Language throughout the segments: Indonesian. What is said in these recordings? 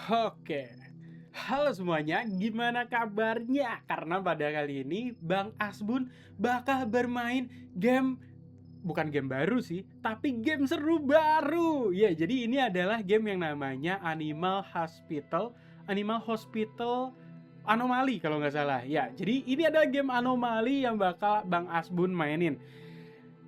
Oke, halo semuanya, gimana kabarnya? Karena pada kali ini Bang Asbun bakal bermain game, bukan game baru sih, tapi game seru baru. Ya, jadi ini adalah game yang namanya Animal Hospital Anomali kalau nggak salah. Ya, jadi ini adalah game anomali yang bakal Bang Asbun mainin.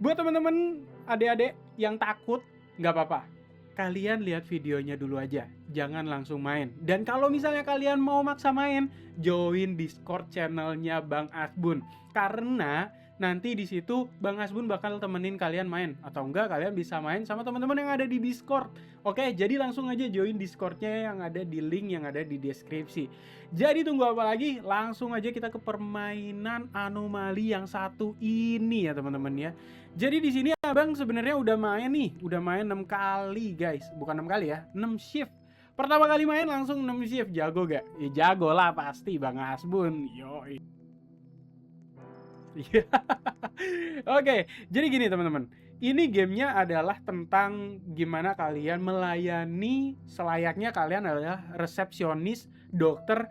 Buat teman-teman adik-adik yang takut, nggak apa-apa. Kalian lihat videonya dulu aja, jangan langsung main. Dan kalau misalnya kalian mau maksa main, join Discord channelnya Bang Asbun. Karena nanti di situ Bang Asbun bakal temenin kalian main. Atau enggak, kalian bisa main sama teman-teman yang ada di Discord. Oke, jadi langsung aja join Discordnya yang ada di link yang ada di deskripsi. Jadi tunggu apa lagi? Langsung aja kita ke permainan anomali yang satu ini ya teman-teman ya. Jadi di sini Abang sebenarnya udah main nih, udah main 6 kali guys. Bukan 6 kali ya, 6 shift. Pertama kali main langsung 6 shift, jago gak? Ya jago lah pasti Bang Asbun. Yoi. Oke, jadi gini teman-teman. Ini gamenya adalah tentang gimana kalian melayani selayaknya kalian adalah resepsionis, dokter,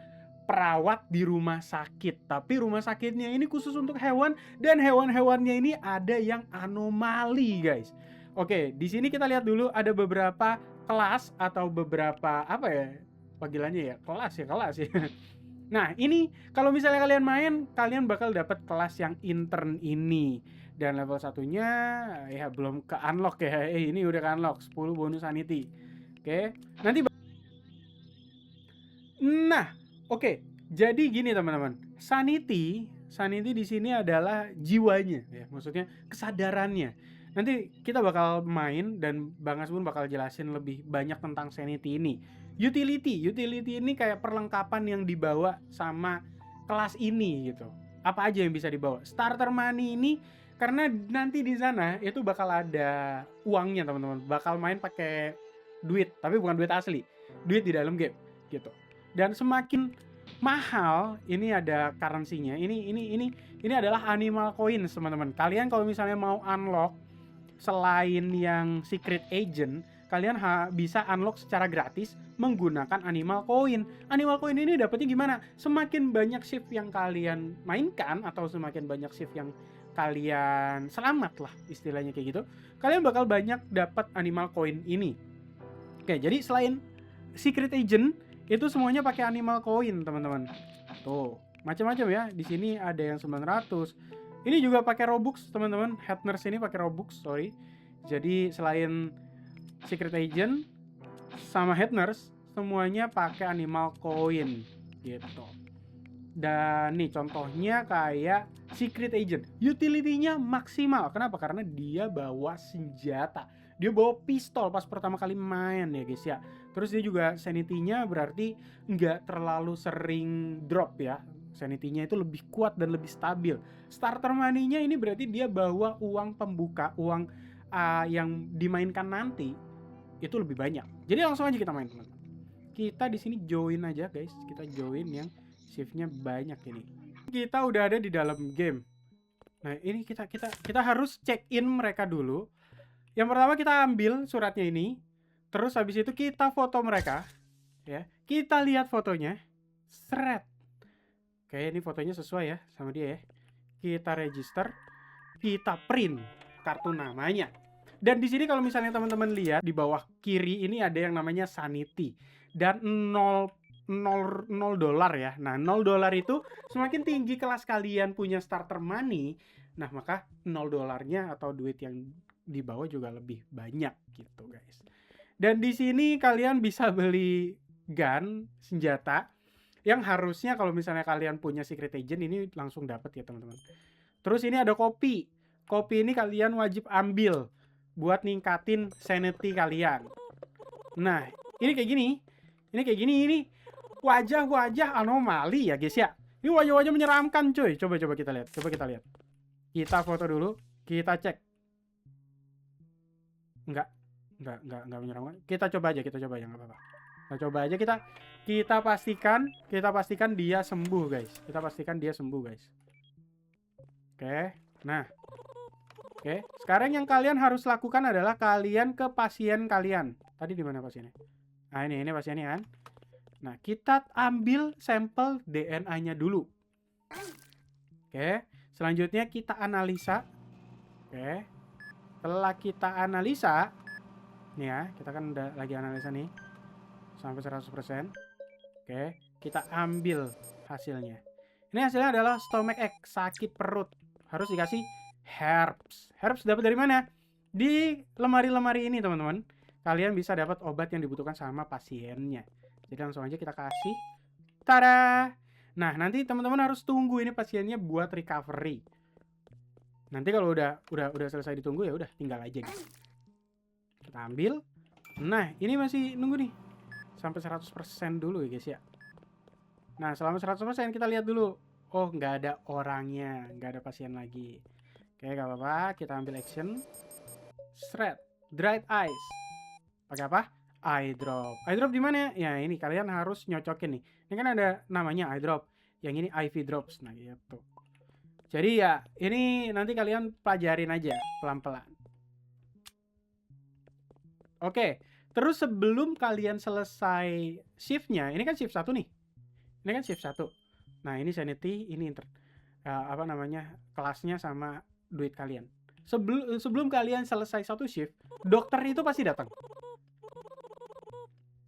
perawat di rumah sakit. Tapi rumah sakitnya ini khusus untuk hewan dan hewan-hewannya ini ada yang anomali, guys. Oke, di sini kita lihat dulu ada beberapa kelas atau beberapa apa ya? Panggilannya ya, kelas ya. Nah, ini kalau misalnya kalian main, kalian bakal dapat kelas yang intern ini. Dan level satunya ya belum ke unlock ya. Ini udah ke unlock 10 bonus sanity. Oke. Nanti Nah, oke. Jadi gini teman-teman. Sanity di sini adalah jiwanya ya, maksudnya kesadarannya. Nanti kita bakal main dan Bang Asbun bakal jelasin lebih banyak tentang sanity ini. Utility ini kayak perlengkapan yang dibawa sama kelas ini gitu. Apa aja yang bisa dibawa? Starter money ini karena nanti di sana itu bakal ada uangnya teman-teman. Bakal main pakai duit, tapi bukan duit asli. Duit di dalam game gitu. Dan semakin mahal, ini ada currency-nya. Ini adalah animal coins, teman-teman. Kalian kalau misalnya mau unlock selain yang secret agent, kalian bisa unlock secara gratis menggunakan animal coin. Animal coin ini dapetnya gimana? Semakin banyak shift yang kalian mainkan atau semakin banyak shift yang kalian selamat lah istilahnya kayak gitu, kalian bakal banyak dapat animal coin ini. Oke, jadi selain secret agent itu semuanya pakai animal coin, teman-teman. Tuh, macam-macam ya. Di sini ada yang 900. Ini juga pakai Robux, teman-teman. Head nurse ini pakai Robux, sorry. Jadi selain secret agent sama head nurse, semuanya pakai animal coin gitu. Dan nih contohnya kayak secret agent, utility-nya maksimal. Kenapa? Karena dia bawa senjata. Dia bawa pistol pas pertama kali main ya guys ya. Terus dia juga sanity-nya berarti nggak terlalu sering drop ya. Sanity-nya itu lebih kuat dan lebih stabil. Starter money-nya ini berarti dia bawa uang pembuka, uang yang dimainkan nanti itu lebih banyak. Jadi langsung aja kita main teman-teman. Kita di sini join aja guys. Kita join yang shiftnya banyak ini. Kita udah ada di dalam game. Nah, ini kita harus check in mereka dulu. Yang pertama kita ambil suratnya ini. Terus habis itu kita foto mereka, ya. Kita lihat fotonya. Seret. Oke, ini fotonya sesuai ya sama dia ya. Kita register, kita print kartu namanya. Dan di sini kalau misalnya teman-teman lihat di bawah kiri ini ada yang namanya sanity dan 0 dolar ya. Nah, 0 dolar itu semakin tinggi kelas kalian punya starter money, nah maka 0 dolarnya atau duit yang di bawah juga lebih banyak gitu, guys. Dan di sini kalian bisa beli gun, senjata yang harusnya kalau misalnya kalian punya secret agent ini langsung dapat ya, teman-teman. Terus ini ada kopi. Kopi ini kalian wajib ambil buat ningkatin sanity kalian. Nah, ini kayak gini. Ini wajah-wajah anomali ya, guys ya. Ini wajah-wajah menyeramkan, cuy. Coba kita lihat. Kita foto dulu, kita cek. Enggak menyeramkan. Kita coba aja enggak apa-apa. Kita coba aja kita pastikan dia sembuh, guys. Kita pastikan dia sembuh, guys. Oke. Nah, oke, sekarang yang kalian harus lakukan adalah kalian ke pasien kalian. Tadi di mana pasiennya? Nah, ini pasiennya kan. Nah, kita ambil sampel DNA-nya dulu. Oke, selanjutnya kita analisa. Oke, setelah kita analisa, nih ya, kita kan udah lagi analisa nih, sampai 100%. Oke, kita ambil hasilnya. Ini hasilnya adalah stomach ache, sakit perut. Harus dikasih herbs. Herbs dapat dari mana? Di lemari-lemari ini, teman-teman. Kalian bisa dapat obat yang dibutuhkan sama pasiennya. Jadi langsung aja kita kasih. Tada! Nah, nanti teman-teman harus tunggu ini pasiennya buat recovery. Nanti kalau udah selesai ditunggu ya udah tinggal aja gitu. Kita ambil. Nah, ini masih nunggu nih. Sampai 100% dulu ya guys ya. Nah, selama 100% kita lihat dulu. Oh, nggak ada orangnya. Nggak ada pasien lagi. Oke, nggak apa-apa. Kita ambil action. Shred. Dried ice. Pakai apa? Eye drop. Eye drop di mana ya? Ya, ini kalian harus nyocokin nih. Ini kan ada namanya eye drop. Yang ini IV drops. Nah, gitu. Jadi ya, ini nanti kalian pelajarin aja pelan-pelan. Oke, terus sebelum kalian selesai shiftnya, ini kan shift 1 nih. Ini kan shift 1. Nah, ini sanity, ini apa namanya, kelasnya sama duit kalian. Sebelum kalian selesai satu shift, dokter itu pasti datang.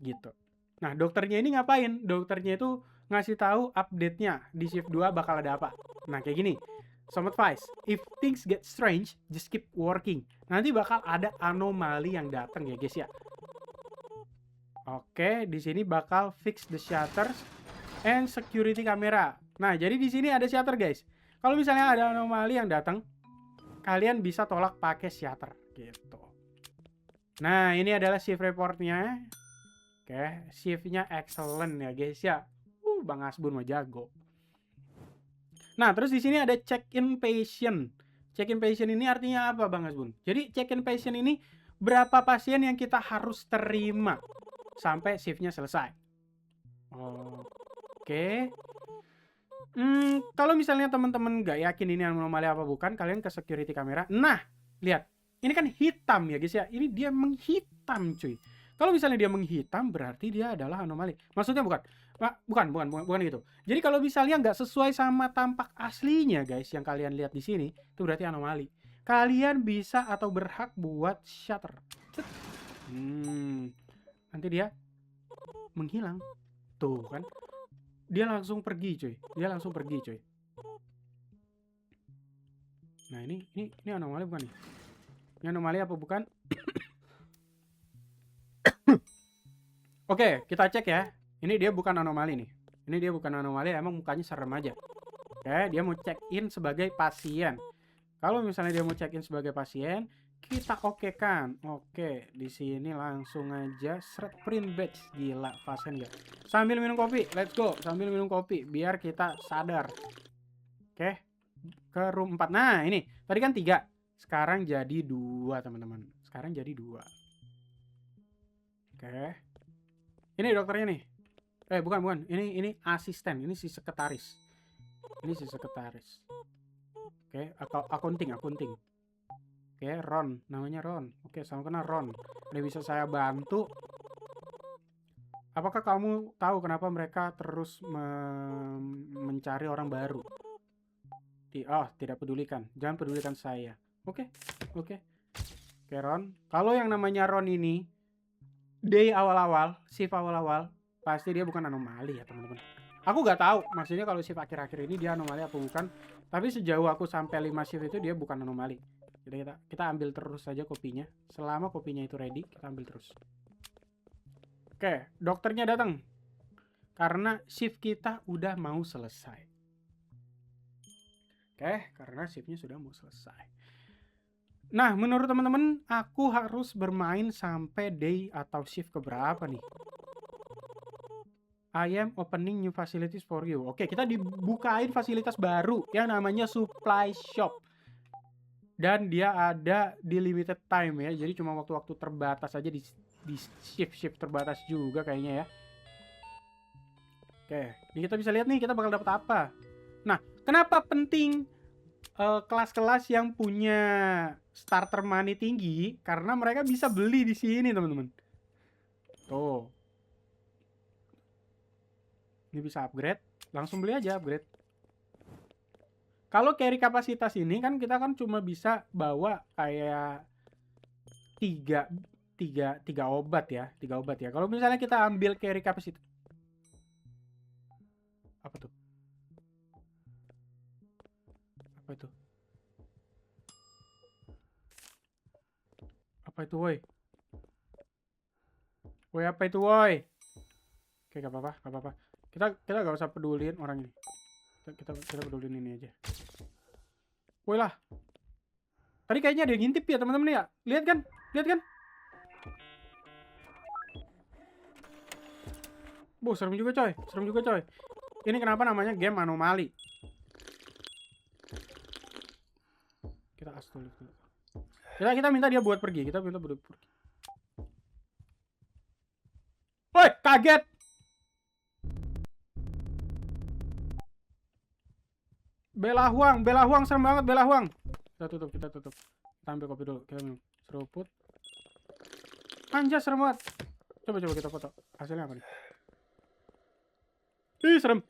Gitu. Nah, dokternya ini ngapain? Dokternya itu ngasih tahu update-nya di shift 2 bakal ada apa. Nah, kayak gini. Some advice, if things get strange, just keep working. Nanti bakal ada anomali yang datang ya guys ya. Oke, di sini bakal fix the shutters and security camera. Nah, jadi di sini ada shutter guys. Kalau misalnya ada anomali yang datang, kalian bisa tolak pakai shutter gitu. Nah, ini adalah shift reportnya. Oke, shiftnya excellent ya guys ya. Bang Asbun mah jago. Nah, terus di sini ada check-in patient. Check-in patient ini artinya apa, Bang Asbun? Jadi check-in patient ini berapa pasien yang kita harus terima sampai shiftnya selesai. Oke. Kalau misalnya teman-teman nggak yakin ini anomali apa bukan, kalian ke security kamera. Nah, lihat. Ini kan hitam ya guys ya. Ini dia menghitam cuy. Kalau misalnya dia menghitam berarti dia adalah anomali. Maksudnya bukan gitu. Jadi kalau misalnya nggak sesuai sama tampak aslinya guys yang kalian lihat di sini, itu berarti anomali. Kalian bisa atau berhak buat shutter. Nanti dia menghilang. Tuh kan. Dia langsung pergi cuy. Nah, ini anomali bukan nih? Ini anomali apa bukan? Oke, kita cek ya. Ini dia bukan anomali nih. Ini dia bukan anomali, emang mukanya serem aja. Oke, dia mau check-in sebagai pasien. Kalau misalnya dia mau check-in sebagai pasien, kita oke kan. Oke, di sini langsung aja shred print badge. Gila, pasien ya. Sambil minum kopi, let's go. Sambil minum kopi, biar kita sadar. Oke, ke room 4. Nah, ini. Tadi kan 3. Sekarang jadi 2, teman-teman. Sekarang jadi 2. Oke. Ini dokternya nih. Bukan. Ini asisten. Ini si sekretaris. Oke, accounting. Oke, Ron. Namanya Ron. Oke, sama kenal Ron. Udah bisa saya bantu. Apakah kamu tahu kenapa mereka terus mencari orang baru? Tidak pedulikan. Jangan pedulikan saya. Oke, Ron. Kalau yang namanya Ron ini, day awal-awal, shift awal-awal, pasti dia bukan anomali ya teman-teman. Aku nggak tahu, maksudnya kalau shift akhir-akhir ini dia anomali apa bukan. Tapi sejauh aku sampai 5 shift itu dia bukan anomali. Jadi kita ambil terus saja kopinya. Selama kopinya itu ready, kita ambil terus. Oke, dokternya datang. Karena shift kita udah mau selesai. Oke, karena shiftnya sudah mau selesai. Nah, menurut teman-teman, aku harus bermain sampai day atau shift keberapa nih? I am opening new facilities for you. Oke, kita dibukain fasilitas baru yang namanya supply shop. Dan dia ada di limited time ya. Jadi cuma waktu-waktu terbatas aja di shift terbatas juga kayaknya ya. Oke, ini kita bisa lihat nih kita bakal dapat apa. Nah, kenapa penting kelas-kelas yang punya starter money tinggi? Karena mereka bisa beli di sini teman-teman. Tuh. Ini bisa upgrade. Langsung beli aja upgrade. Kalau carry kapasitas ini kan kita kan cuma bisa bawa kayak tiga obat ya. 3 obat ya. Kalau misalnya kita ambil carry kapasitas. Apa tuh? Apa itu? Apa itu, woi? Woi, apa itu, woi? Oke, gak apa-apa, gak apa-apa. Kita gak usah peduliin orang ini. Kita peduliin ini aja. Woi lah. Tadi kayaknya ada yang ngintip ya, teman-teman ya. Lihat kan? Lihat kan? Serem juga, coy. Serem juga, coy. Ini kenapa namanya game anomali? Kita as dulu. Kita minta dia buat pergi. Kita minta buat pergi. Woi, kaget. Bella Huang serem banget, Bella Huang. Kita tutup. Kita ambil kopi dulu. Kita minum. Seruput. Anjay, serem banget. Coba kita foto. Hasilnya apa nih? Ih, serem.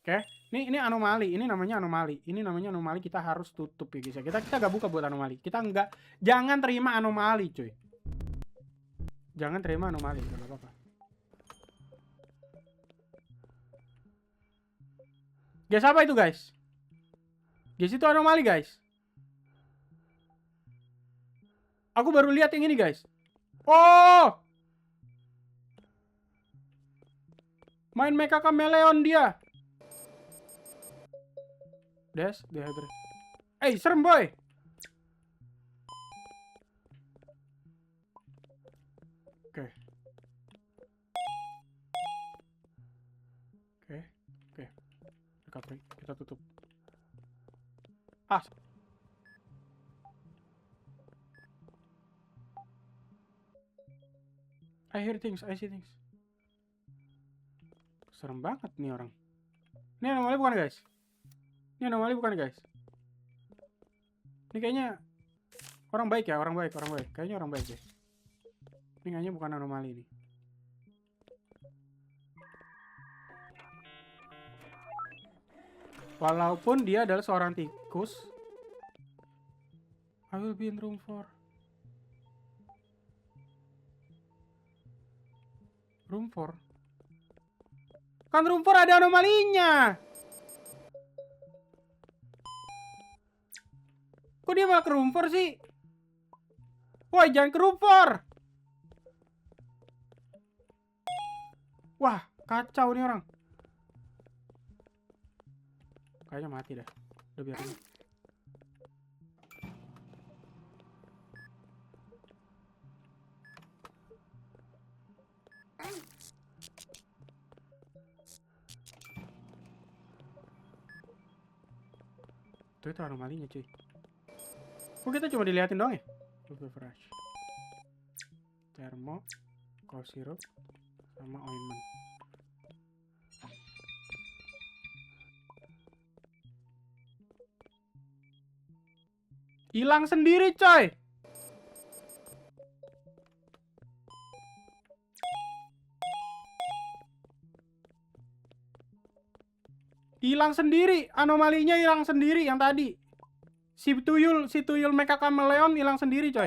Oke. Ini anomali. Ini namanya anomali. Kita harus tutup ya, guys. Kita gak buka buat anomali. Jangan terima anomali, cuy. Jangan terima anomali. Gak apa-apa. Guys, apa itu, guys? Guys, itu anomali, guys. Aku baru lihat yang ini, guys. Oh! Main Mecha Chameleon dia. Dehydrate. Serem, boy. Oke. Kita tutup. I hear things, I see things. Serem banget nih orang. Ini anomali bukan, guys? Ini kayaknya orang baik ya, orang baik. Kayaknya orang baik, guys. Ini kayaknya bukan anomali ini. Walaupun dia adalah seorang tikus. I will be in room 4. Room 4? Kan room 4 ada anomalinya. Kok dia malah ke room 4 sih? Woi, jangan ke room 4. Wah, kacau nih orang. Kayaknya mati dah. Udah biarin. Tuh, itu anomalinya, cuy. Kok kita cuma diliatin doang ya? Fresh. Termo, cough syrup, sama ointment. Hilang sendiri, coy. Hilang sendiri, anomalinya hilang sendiri yang tadi. Si tuyul Mecha Chameleon hilang sendiri, coy.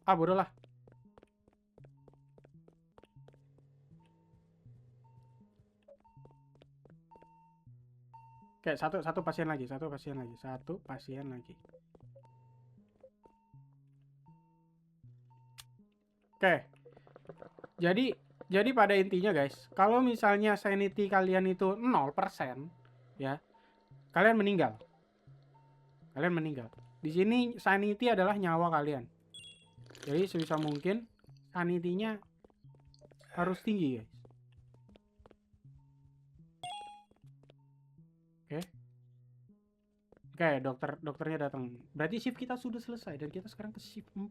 Bodoh lah. Oke, satu pasien lagi. Oke. Jadi pada intinya, guys, kalau misalnya sanity kalian itu 0%, ya, kalian meninggal. Di sini sanity adalah nyawa kalian. Jadi sebisa mungkin sanity-nya harus tinggi, guys. Oke, dokternya datang. Berarti shift kita sudah selesai dan kita sekarang ke shift 4.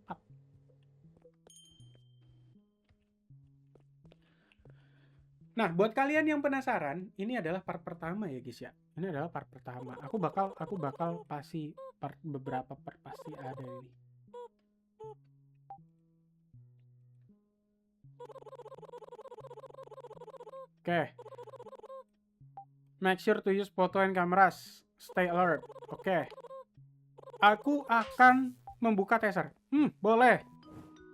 Nah, buat kalian yang penasaran, ini adalah part pertama ya, guys ya. Ini adalah part pertama. Aku bakal pasti beberapa part pasti ada ini. Oke. Make sure to use photo and cameras. Stay alert. Oke. Aku akan membuka taser. Boleh.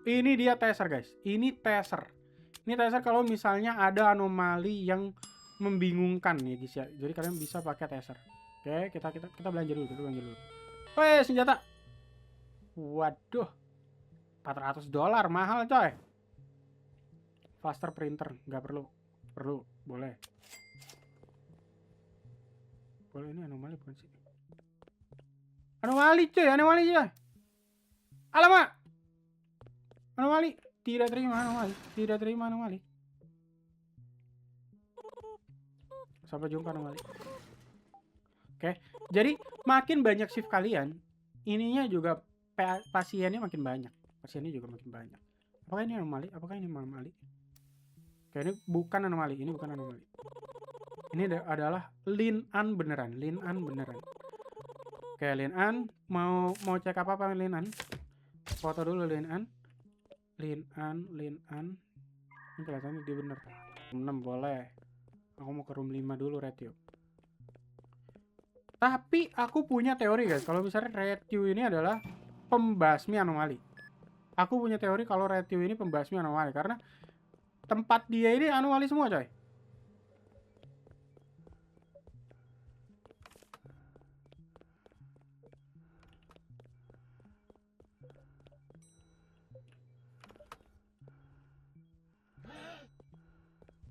Ini dia taser, guys. Ini taser. Ini taser kalau misalnya ada anomali yang membingungkan ya, guys ya. Jadi kalian bisa pakai taser. Oke, kita belanja dulu, Weh, senjata. Waduh. $400 mahal, coy. Faster printer, nggak perlu. Boleh. Ini anomali bukan sih? Anomali, coy. Alamak. Anomali. Tidak terima anomali. Sampai jumpa anomali. Oke. Jadi makin banyak shift kalian, ininya juga pasiennya makin banyak. Apakah ini anomali? Oke, ini bukan anomali. Ini adalah Lin-an beneran. Oke, Lin-an mau cek apa Lin-an? Foto dulu Lin-an. Ini kelihatannya dia bener. 6 boleh. Aku mau ke room 5 dulu, Retio. Tapi aku punya teori, guys. Kalau misalnya Retio ini adalah pembasmi anomali. Aku punya teori kalau Retio ini pembasmi anomali karena tempat dia ini anomali semua, coy.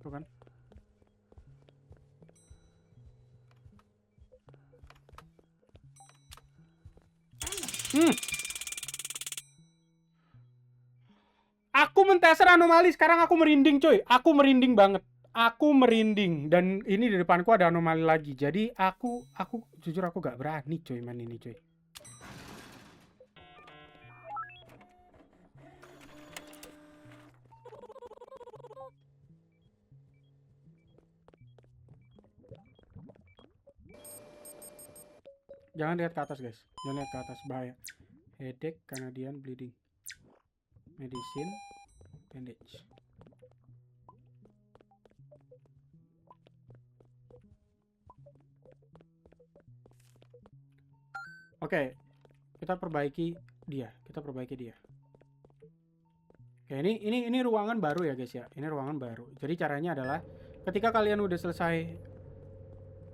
Tuh kan. Aku mentaser anomali, sekarang aku merinding, coy. Aku merinding banget. Dan ini di depanku ada anomali lagi. Jadi aku jujur aku gak berani, coy, main ini, coy. Jangan lihat ke atas, guys. Bahaya. Headache, Canadian bleeding. Medicine, bandage. Oke, kita perbaiki dia. Oke, ini ruangan baru ya, guys ya. Ini ruangan baru. Jadi caranya adalah ketika kalian udah selesai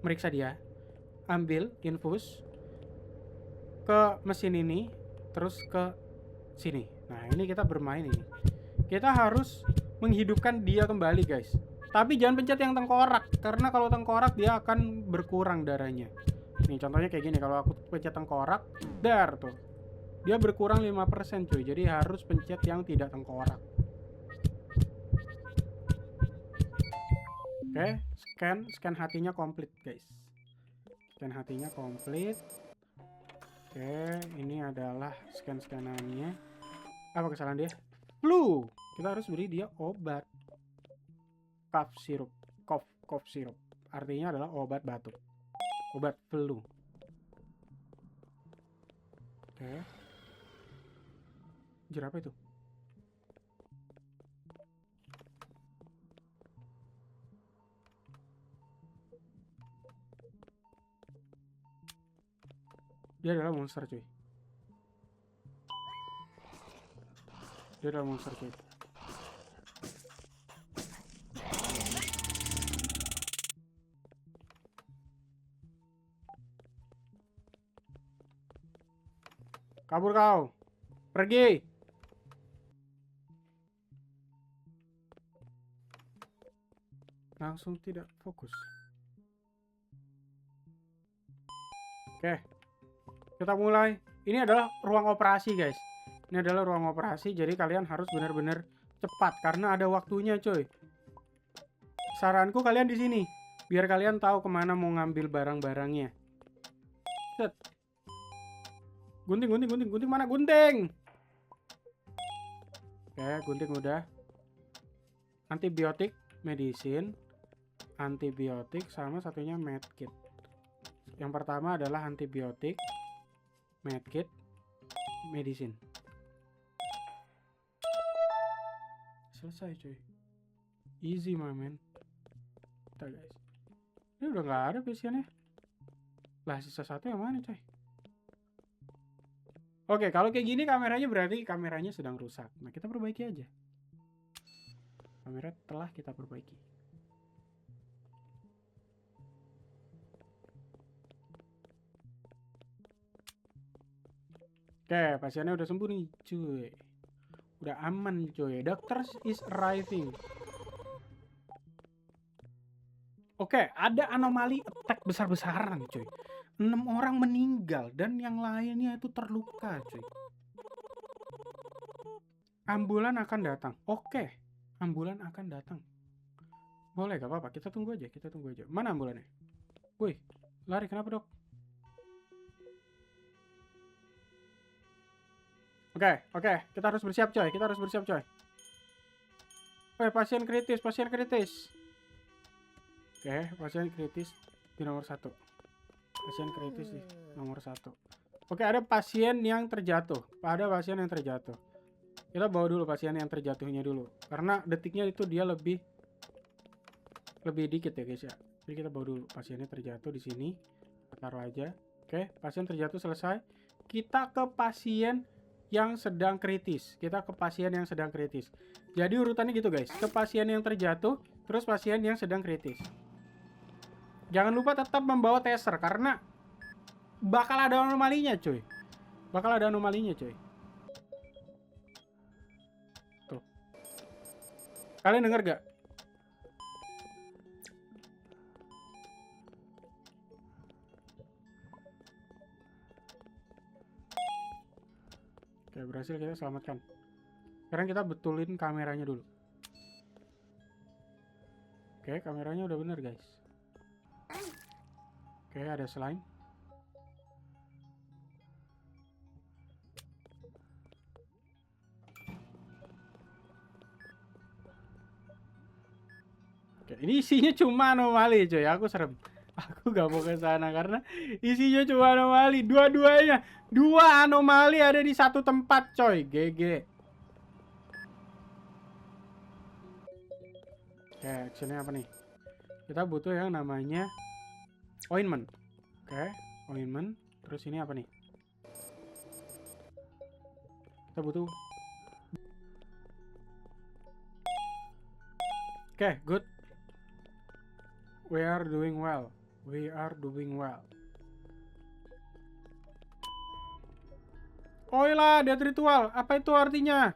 meriksa dia, ambil infus ke mesin ini, terus ke sini. Nah, ini kita bermain ini. Kita harus menghidupkan dia kembali, guys. Tapi jangan pencet yang tengkorak, karena kalau tengkorak dia akan berkurang darahnya. Nih, contohnya kayak gini. Kalau aku pencet tengkorak, dar tuh. Dia berkurang 5%, cuy. Jadi harus pencet yang tidak tengkorak. Oke, scan hatinya komplit, guys. Scan hatinya komplit. Oke, ini adalah scan-scanannya. Apa kesalahan dia? Flu. Kita harus beri dia obat. Cough syrup. Artinya adalah obat batuk. Obat flu. Oke. Jerap itu. Dia adalah monster, cuy. Kabur kau. Pergi. Langsung tidak fokus. Oke. Kita mulai. Ini adalah ruang operasi, guys. Jadi kalian harus benar-benar cepat karena ada waktunya, coy. Saranku kalian di sini, biar kalian tahu kemana mau ngambil barang-barangnya. Set. Gunting mana gunting? Oke, gunting udah. Antibiotik, medicine, antibiotik sama satunya medkit. Yang pertama adalah antibiotik, medkit, medicine. Selesai, coy. Easy, my man. kita guys. Ini udah nggak ada pasiennya. Lah sisa satu yang mana coy? Oke, kalau kayak gini kameranya berarti kameranya sedang rusak. Nah, kita perbaiki aja. Kamera telah kita perbaiki. Oke, pasiennya udah sembuh nih, cuy. Udah aman, cuy. Doctor is arriving. Oke, ada anomali attack besar-besaran, cuy. 6 orang meninggal dan yang lainnya itu terluka, cuy. Ambulan akan datang. Oke, ambulan akan datang. Boleh, gak apa-apa. Kita tunggu aja, kita tunggu aja. Mana ambulannya? Wih, lari kenapa, Dok? Oke, kita harus bersiap, coy. Kita harus bersiap, coy. Wih, pasien kritis, pasien kritis. Oke, pasien kritis di nomor 1. Pasien kritis di nomor 1. Oke, ada pasien yang terjatuh. Ada pasien yang terjatuh. Kita bawa dulu pasien yang terjatuhnya dulu. Karena detiknya itu dia lebih dikit ya, guys ya. Jadi kita bawa dulu pasiennya terjatuh di sini. Kita taruh aja. Oke, pasien terjatuh selesai. Kita ke pasien yang sedang kritis. Kita ke pasien yang sedang kritis. Jadi urutannya gitu, guys. Ke pasien yang terjatuh, terus pasien yang sedang kritis. Jangan lupa tetap membawa taser karena bakal ada anomalinya, cuy. Bakal ada anomalinya, cuy. Tuh. Kalian denger gak? Oke, berhasil kita selamatkan. Sekarang kita betulin kameranya dulu. Oke, kameranya udah bener, guys. Oke, ada slime. Oke, ini isinya cuma anomali, coy. Aku serem. Aku gak mau ke sana karena isinya cuma anomali. Dua-duanya, 2 anomali ada di satu tempat, coy. GG. Oke, actionnya apa nih? Kita butuh yang namanya ointment. Oke, ointment. Terus ini apa nih? Kita butuh. Oke, good. We are doing well. We are doing well. Oh iya, death ritual. Apa itu artinya?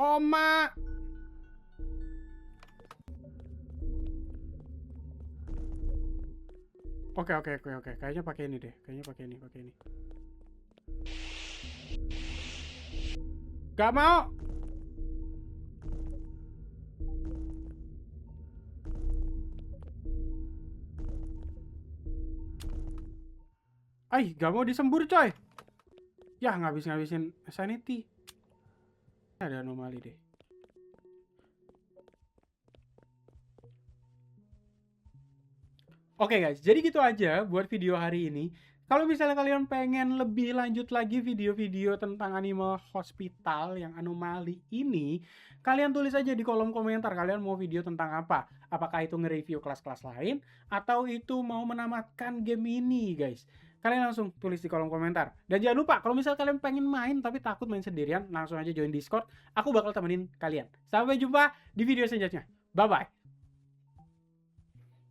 Oma. Oke. Kayaknya pakai ini deh. Kayaknya pakai ini. Gak mau. Gak mau disembur, coy. Ya, ngabisin sanity. Ada anomali deh. Oke guys, jadi gitu aja buat video hari ini. Kalau misalnya kalian pengen lebih lanjut lagi video-video tentang Animal Hospital yang anomali ini, kalian tulis aja di kolom komentar kalian mau video tentang apa. Apakah itu nge-review kelas-kelas lain, atau itu mau menamatkan game ini, guys. Kalian langsung tulis di kolom komentar. Dan jangan lupa, kalau misalnya kalian pengen main tapi takut main sendirian, langsung aja join Discord. Aku bakal temenin kalian. Sampai jumpa di video selanjutnya. Bye-bye.